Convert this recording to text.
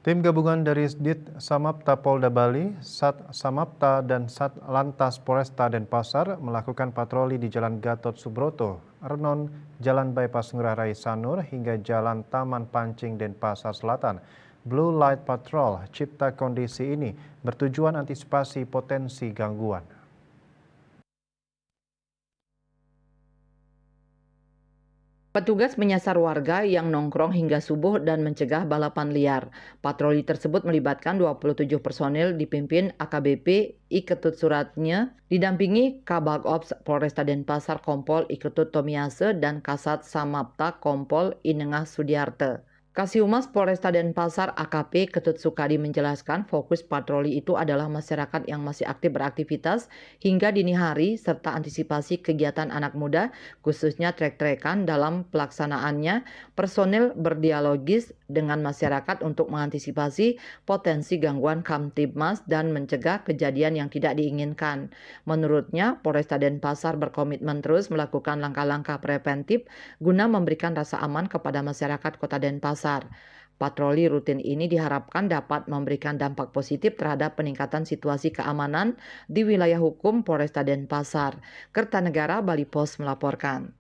Tim gabungan dari Dit Samapta Polda Bali, Sat Samapta, dan Sat Lantas Polresta Denpasar melakukan patroli di Jalan Gatot Subroto, Renon, Jalan Bypass Ngurah Rai Sanur, hingga Jalan Taman Pancing Denpasar Selatan. Blue Light Patrol cipta kondisi ini bertujuan antisipasi potensi gangguan. Petugas menyasar warga yang nongkrong hingga subuh dan mencegah balapan liar. Patroli tersebut melibatkan 27 personil dipimpin AKBP I Ketut Suratnya, didampingi Kabag Ops Polresta Denpasar Kompol I Ketut Tomiase dan Kasat Samapta Kompol I Nengah Sudiarte. Kasihumas Polresta Denpasar AKP Ketut Sukadi menjelaskan fokus patroli itu adalah masyarakat yang masih aktif beraktivitas hingga dini hari serta antisipasi kegiatan anak muda khususnya trek-trekan. Dalam pelaksanaannya, personil berdialogis dengan masyarakat untuk mengantisipasi potensi gangguan Kamtibmas dan mencegah kejadian yang tidak diinginkan. Menurutnya, Polresta Denpasar berkomitmen terus melakukan langkah-langkah preventif guna memberikan rasa aman kepada masyarakat Kota Denpasar. Patroli rutin ini diharapkan dapat memberikan dampak positif terhadap peningkatan situasi keamanan di wilayah hukum Polresta Denpasar. Kertanegara Bali Pos melaporkan.